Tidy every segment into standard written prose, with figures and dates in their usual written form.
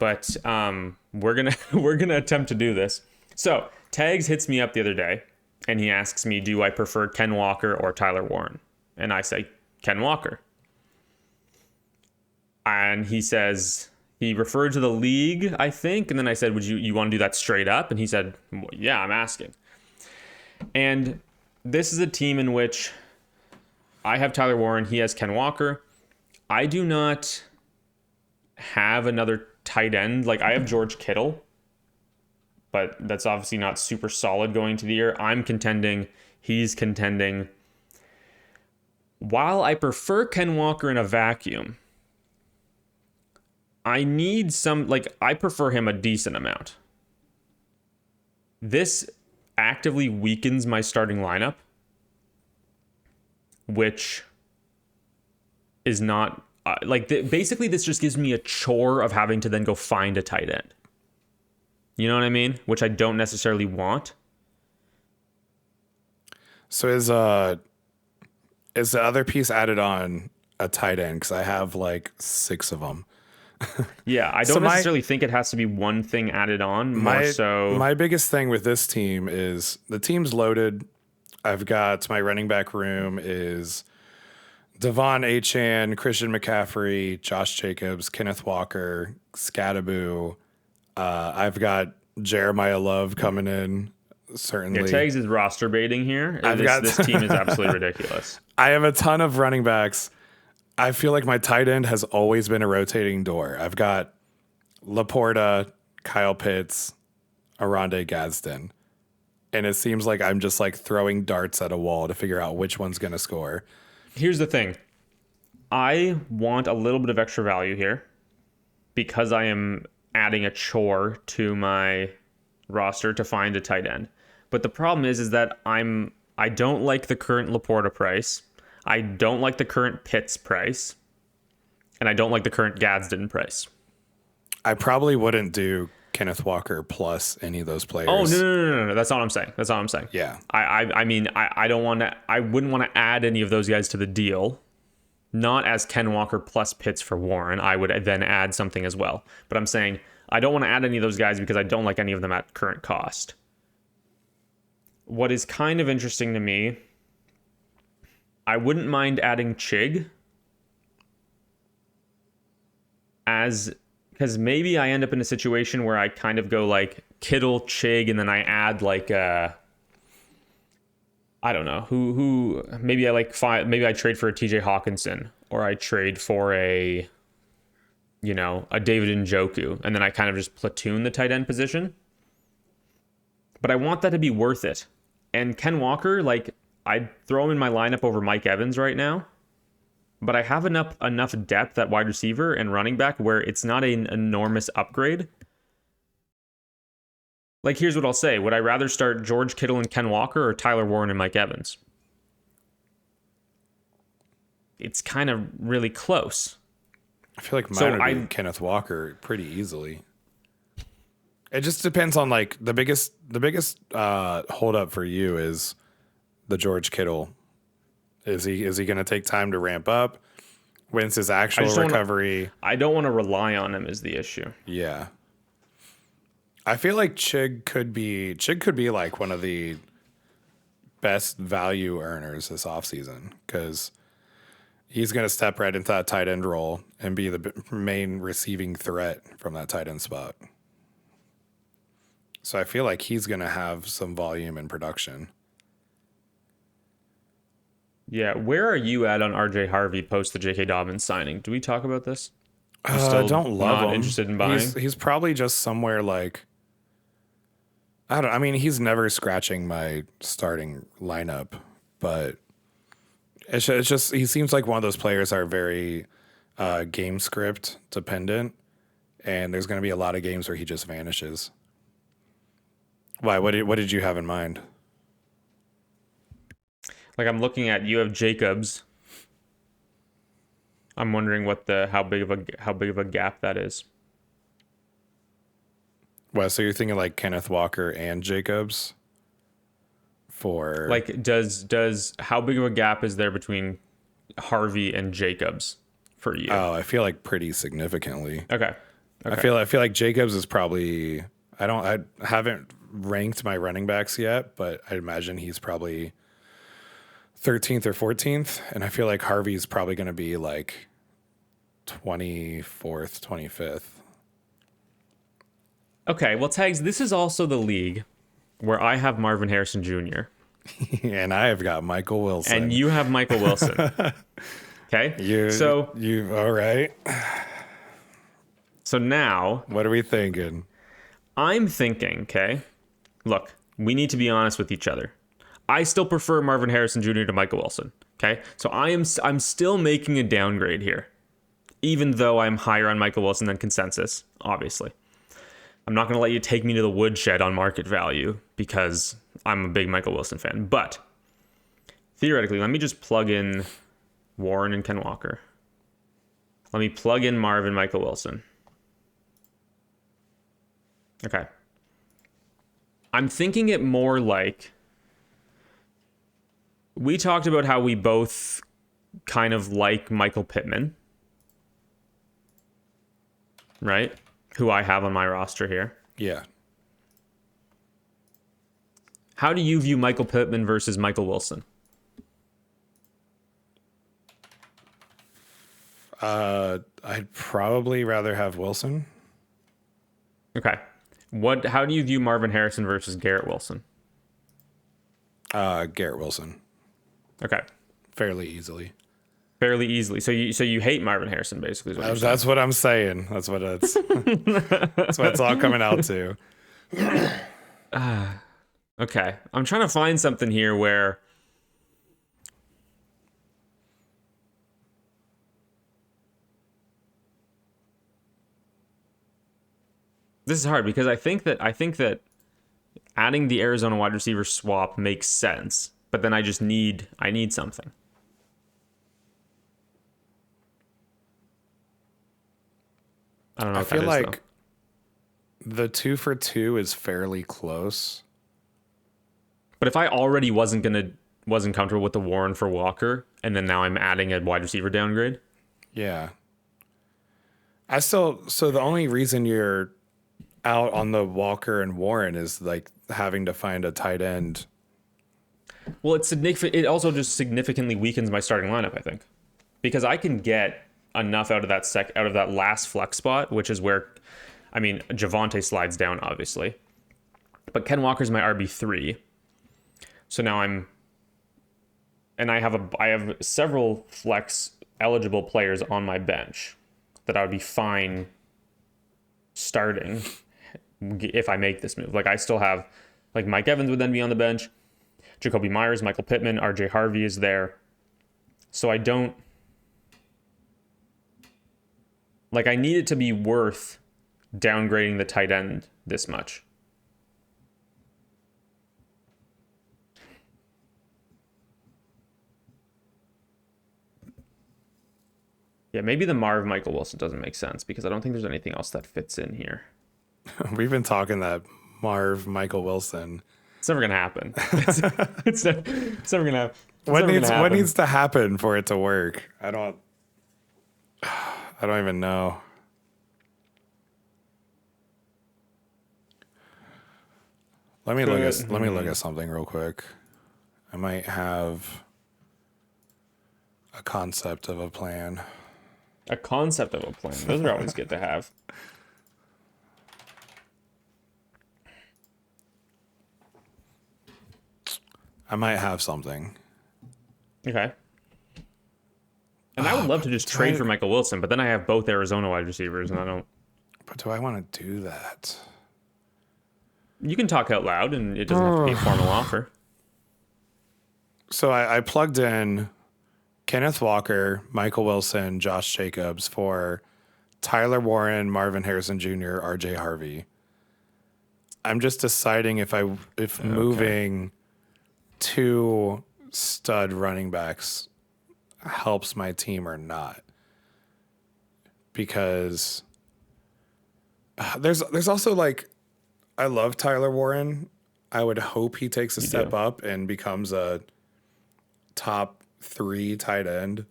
but we're gonna we're gonna attempt to do this. So Tags hits me up the other day, and he asks me, "Do I prefer Ken Walker or Tyler Warren?" And I say Ken Walker. And he says he referred to the league, I think, and then I said, "Would you want to do that straight up?" And he said, well, "Yeah, I'm asking." And this is a team in which I have Tyler Warren, he has Ken Walker. I do not have another tight end. Like, I have George Kittle, but that's obviously not super solid going to the year. I'm contending. He's contending. While I prefer Ken Walker in a vacuum, I need some, like, I prefer him a decent amount. This actively weakens my starting lineup, which is not, basically this just gives me a chore of having to then go find a tight end. You know what I mean? Which I don't necessarily want. So is the other piece added on a tight end? Because I have like 6 of them. Yeah, I don't necessarily think it has to be one thing added on. My biggest thing with this team is the team's loaded. I've got my running back room is Devon Achane, Christian McCaffrey, Josh Jacobs, Kenneth Walker, Scattaboo. I've got Jeremiah Love coming in. Certainly, yeah, Tags is roster baiting here. This team is absolutely ridiculous. I have a ton of running backs. I feel like my tight end has always been a rotating door. I've got Laporta, Kyle Pitts, Aronde Gadsden. And it seems like I'm just like throwing darts at a wall to figure out which one's going to score. Here's the thing. I want a little bit of extra value here because I am adding a chore to my roster to find a tight end. But the problem is that I don't like the current Laporta price. I don't like the current Pitts price. And I don't like the current Gadsden price. I probably wouldn't do Kenneth Walker plus any of those players. Oh, no. That's not what I'm saying. That's not what I'm saying. Yeah. I mean, I don't want to, I wouldn't want to add any of those guys to the deal. Not as Ken Walker plus Pitts for Warren. I would then add something as well. But I'm saying I don't want to add any of those guys because I don't like any of them at current cost. What is kind of interesting to me, I wouldn't mind adding Chig because maybe I end up in a situation where I kind of go like Kittle, Chig, and then I add like I don't know who maybe I like maybe I trade for a TJ Hawkinson or I trade for a David Njoku, and then I kind of just platoon the tight end position. But I want that to be worth it. And Ken Walker, like, I'd throw him in my lineup over Mike Evans right now. But I have enough depth at wide receiver and running back where it's not an enormous upgrade. Like, here's what I'll say. Would I rather start George Kittle and Ken Walker or Tyler Warren and Mike Evans? It's kind of really close. I feel like mine would be Kenneth Walker pretty easily. It just depends on like the biggest hold up for you is the George Kittle. Is he going to take time to ramp up? When's his actual recovery? I don't want to rely on him is the issue. Yeah. I feel like Chig could be like one of the best value earners this offseason because he's going to step right into that tight end role and be the main receiving threat from that tight end spot. So I feel like he's going to have some volume and production. Yeah, where are you at on RJ Harvey post the J.K. Dobbins signing? Do we talk about this? I don't love him. Interested in buying? He's probably just somewhere like I mean, he's never scratching my starting lineup, but it's just he seems like one of those players that are very game script dependent, and there's going to be a lot of games where he just vanishes. Why? What did you have in mind? Like I'm looking at you have Jacobs. I'm wondering how big of a gap that is. Well, so you're thinking like Kenneth Walker and Jacobs for like does how big of a gap is there between Harvey and Jacobs for you? Oh, I feel like pretty significantly. Okay. Okay. I feel like Jacobs is probably I haven't ranked my running backs yet, but I imagine he's probably 13th or 14th, and I feel like Harvey's probably going to be like 24th, 25th. Okay, well, Tags, this is also the league where I have Marvin Harrison Jr. And I have got Michael Wilson. and you have Michael Wilson. Okay? You all right? So now What are we thinking? I'm thinking, okay, look, we need to be honest with each other. I still prefer Marvin Harrison Jr. to Michael Wilson. Okay, so I'm still making a downgrade here, even though I'm higher on Michael Wilson than consensus. Obviously, I'm not going to let you take me to the woodshed on market value because I'm a big Michael Wilson fan. But theoretically, let me just plug in Warren and Ken Walker. Let me plug in Marvin, Michael Wilson. Okay. I'm thinking it more like we talked about how we both kind of like Michael Pittman, right? Who I have on my roster here. Yeah. How do you view Michael Pittman versus Michael Wilson? I'd probably rather have Wilson. Okay. How do you view Marvin Harrison versus Garrett Wilson? Garrett Wilson. Okay. Fairly easily. Fairly easily. So you hate Marvin Harrison basically is what you're saying. That's what I'm saying. That's what it's that's what it's all coming out to. Okay. I'm trying to find something here where this is hard because I think that adding the Arizona wide receiver swap makes sense, but then I need something. I don't know. I What feel that is, like the 2 for 2 is fairly close. but if I already wasn't comfortable with the Warren for Walker, and then now I'm adding a wide receiver downgrade. Yeah. So the only reason you're out on the Walker and Warren is like having to find a tight end. Well, it also just significantly weakens my starting lineup, I think, because I can get enough out of that last flex spot, which is where, I mean, Javonte slides down obviously, but Ken Walker's my RB3. So now I have several flex eligible players on my bench that I would be fine starting if I make this move. Like I still have, like Mike Evans would then be on the bench, Jacoby Myers, Michael Pittman, RJ Harvey is there. So I don't, like I need it to be worth downgrading the tight end this much. Yeah, maybe the Marv Michael Wilson doesn't make sense because I don't think there's anything else that fits in here. We've been talking that Marv Michael Wilson. It's never gonna happen. It's never gonna happen. What needs to happen for it to work? I don't even know. Let me look at something real quick. I might have a concept of a plan. A concept of a plan. Those are always good to have. I might have something. Okay. And I would love to just trade for Michael Wilson, but then I have both Arizona wide receivers, and I don't. But do I want to do that? You can talk out loud, and it doesn't have to be a formal offer. So I plugged in Kenneth Walker, Michael Wilson, Josh Jacobs for Tyler Warren, Marvin Harrison Jr., RJ Harvey. I'm just deciding if moving 2 stud running backs helps my team or not. Because there's also like, I love Tyler Warren. I would hope he takes a step up and becomes a top 3 tight end.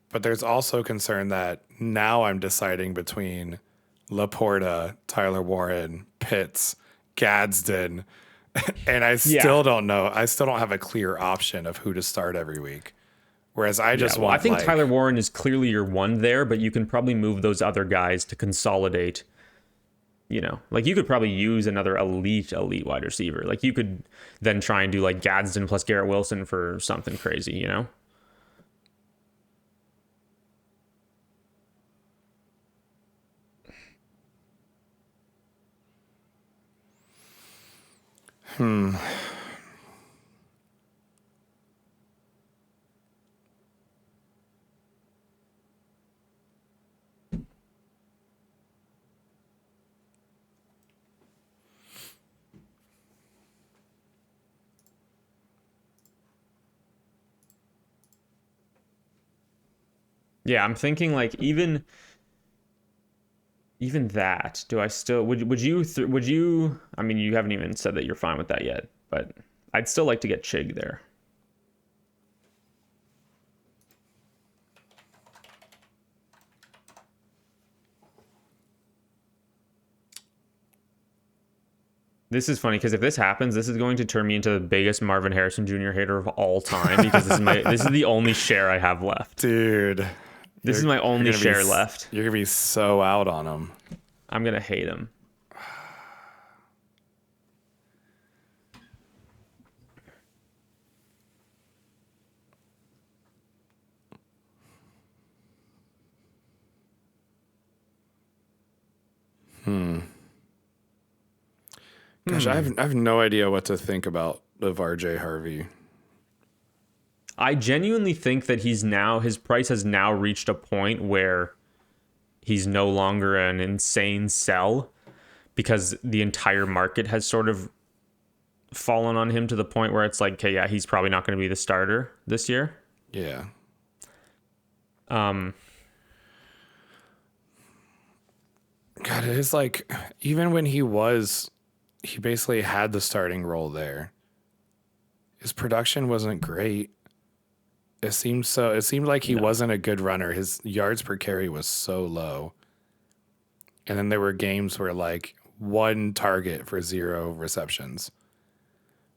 But there's also concern that now I'm deciding between Laporta, Tyler Warren, Pitts, Gadsden, and I Yeah. still don't know. I still don't have a clear option of who to start every week. Whereas I Yeah. just Well, I want think Tyler like, Warren is clearly your one there, but you can probably move those other guys to consolidate. Like you could probably use another elite wide receiver. Like you could then try and do like Gadsden plus Garrett Wilson for something crazy. Yeah, I'm thinking like even that. Do I still would you? I mean, you haven't even said that you're fine with that yet, but I'd still like to get Chig there. This is funny because if this happens, this is going to turn me into the biggest Marvin Harrison Jr. hater of all time because this is the only share I have left. dude, This is my only share left. You're gonna be so out on him. I'm gonna hate him. Gosh, I have no idea what to think about of RJ Harvey. I genuinely think that his price has now reached a point where he's no longer an insane sell because the entire market has sort of fallen on him to the point where it's like, okay, yeah, he's probably not going to be the starter this year. Yeah. Um, God, it is like even when he basically had the starting role there. His production wasn't great. It seemed like he No. wasn't a good runner. His yards per carry was so low. And then there were games where like 1 target for 0 receptions.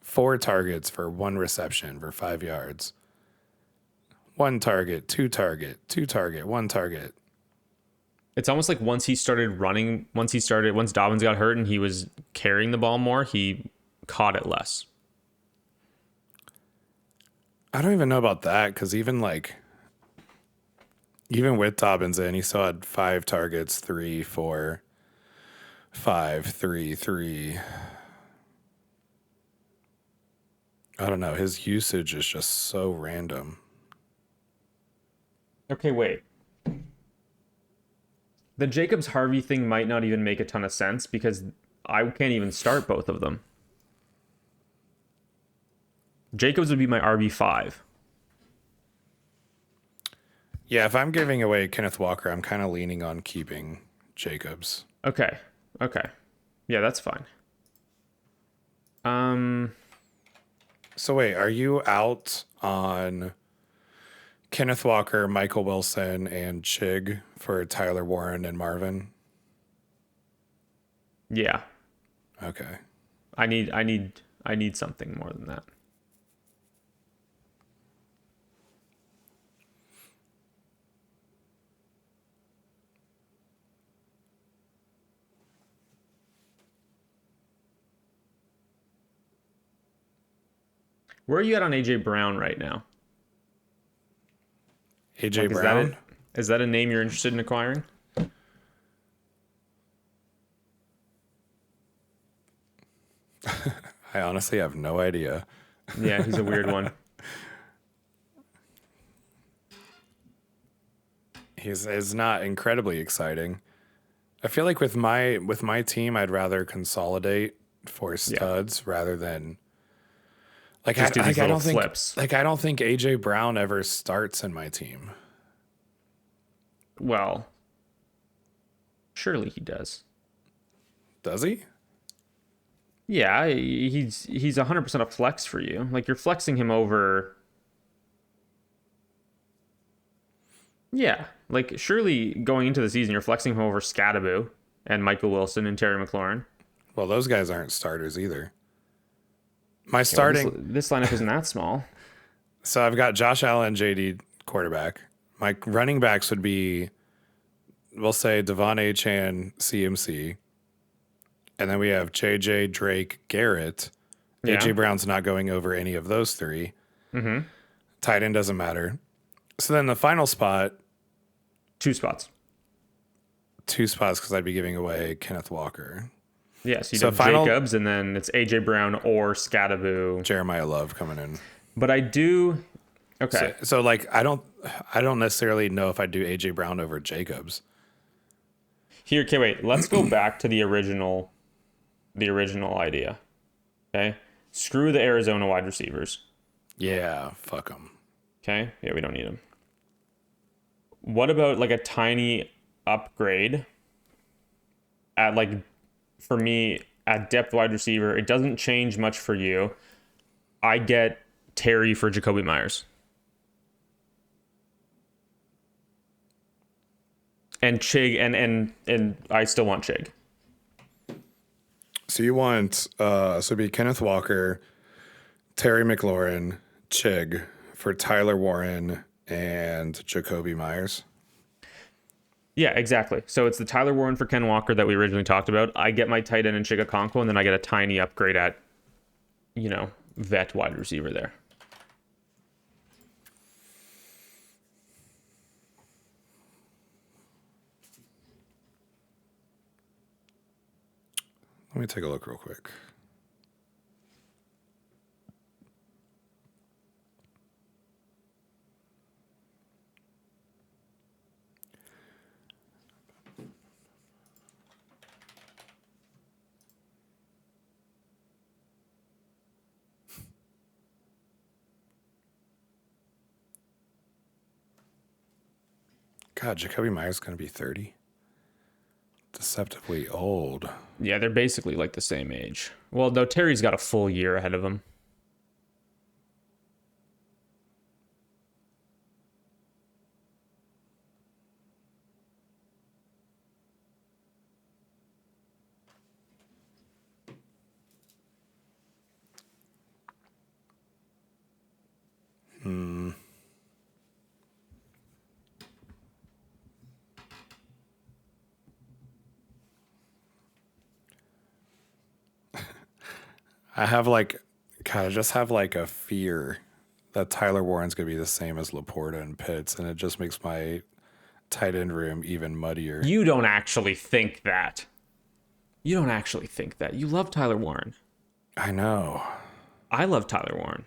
4 targets for 1 reception for 5 yards. 1 target, 2 target, 2 target, 1 target. It's almost like once Dobbins got hurt and he was carrying the ball more, he caught it less. I don't even know about that because even with Dobbins in, he still had 5 targets, 3, 4, 5, 3, 3. I don't know. His usage is just so random. Okay, wait. The Jacobs Harvey thing might not even make a ton of sense because I can't even start both of them. Jacobs would be my RB5. Yeah, if I'm giving away Kenneth Walker, I'm kind of leaning on keeping Jacobs. Okay. Yeah, that's fine. So wait, are you out on Kenneth Walker, Michael Wilson, and Chig for Tyler Warren and Marvin? Yeah. Okay. I need something more than that. Where are you at on AJ Brown right now? AJ Like, Brown? Is that a name you're interested in acquiring? I honestly have no idea. Yeah, he's a weird one. He's not incredibly exciting. I feel like with my team, I'd rather consolidate for studs rather than Just do these I little don't think flips. I don't think AJ Brown ever starts in my team. Well, surely he does. Does he? Yeah, he's 100% a flex for you. Like you're flexing him over. Yeah, like surely going into the season, you're flexing him over Scadaboo and Michael Wilson and Terry McLaurin. Well, those guys aren't starters either. My Yeah, well, starting, this lineup isn't that small. so I've got Josh Allen, JD quarterback. My running backs would be, we'll say Devon Achan, CMC. And then we have JJ, Drake, Garrett. Yeah. AJ Brown's not going over any of those three. Mm-hmm. Tight end doesn't matter. So then the final spot, Two spots. two spots because I'd be giving away Kenneth Walker. Yeah, so you So have final- Jacobs, and then it's AJ Brown or Scadaboo. Jeremiah Love coming in. But I do. Okay. So like I don't necessarily know if I do AJ Brown over Jacobs. Here, okay, wait. Let's go back to the original idea. Okay. Screw the Arizona wide receivers. Yeah, fuck them. Okay. Yeah, we don't need them. What about like a tiny upgrade at like, for me, at depth wide receiver? It doesn't change much for you. I get Terry for Jacoby Myers. And Chig, and I still want Chig. So you want so it'd be Kenneth Walker, Terry McLaurin, Chig for Tyler Warren and Jacoby Myers. Yeah, exactly. So it's the Tyler Warren for Ken Walker that we originally talked about. I get my tight end in Chig Okonkwo, and then I get a tiny upgrade at, vet wide receiver there. Let me take a look real quick. God, Jacoby Myers is going to be 30. Deceptively old. Yeah, they're basically like the same age. Well, no, Terry's got a full year ahead of him. I have like, God, I just have like a fear that Tyler Warren's going to be the same as Laporta and Pitts, and it just makes my tight end room even muddier. You don't actually think that. You don't actually think that. You love Tyler Warren. I know. I love Tyler Warren.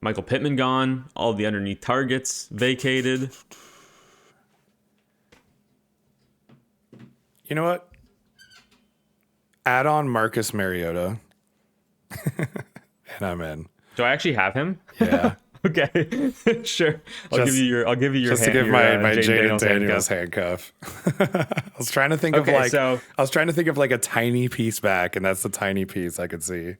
Michael Pittman gone. All the underneath targets vacated. You know what? Add on Marcus Mariota, and I'm in. Do I actually have him? Yeah. Okay, sure. I'll Just- give you your. I'll give you your. Just to give my Jaden Daniels handcuff. I was trying to think of like a tiny piece back, and that's the tiny piece I could see.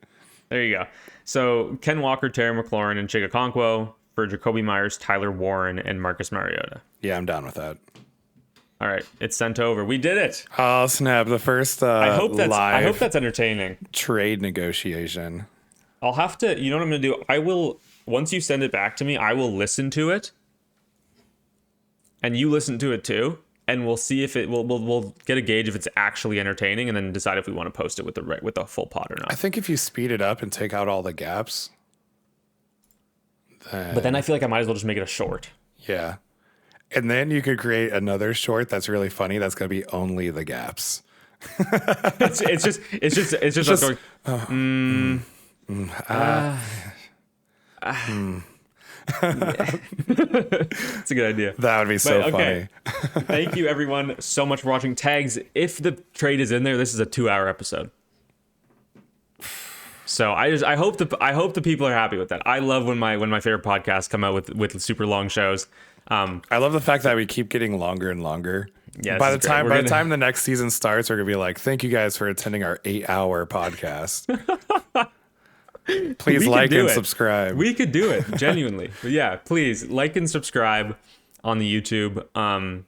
There you go. So Ken Walker, Terry McLaurin, and Chig Okonkwo for Jacoby Myers, Tyler Warren, and Marcus Mariota. Yeah, I'm down with that. All right, it's sent over. We did it. Oh snap! The first I hope live that's entertaining. trade negotiation. I'll have to. You know what I'm gonna do? I will. Once you send it back to me, I will listen to it, and you listen to it too, and we'll see if it we'll get a gauge if it's actually entertaining, and then decide if we want to post it with the full pod or I not. think if you speed it up and take out all the gaps, But then I feel like I might as well just make it a short. yeah, and then you could create another short that's really funny. That's gonna be only the gaps. It's just us going. It's a good idea. That would be so okay. funny. Thank you everyone so much for watching. Tags, if the trade is in there, this is a 2-hour episode. So I hope the people are happy with that. I love when my favorite podcasts come out with super long shows. I love the fact that we keep getting longer and longer. Yeah, By the time the next season starts, we're gonna be like, "Thank you guys for attending our 8-hour podcast." Please We could like do and it. subscribe. We could do it, genuinely. But yeah, please like and subscribe on the YouTube. And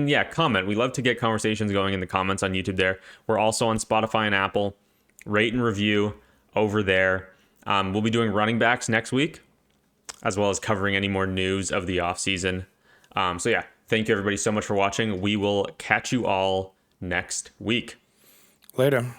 yeah, comment. We love to get conversations going in the comments on YouTube there. We're also on Spotify and Apple. Rate and review over there. We'll be doing running backs next week, as well as covering any more news of the offseason. So yeah, thank you everybody so much for watching. We will catch you all next week. Later.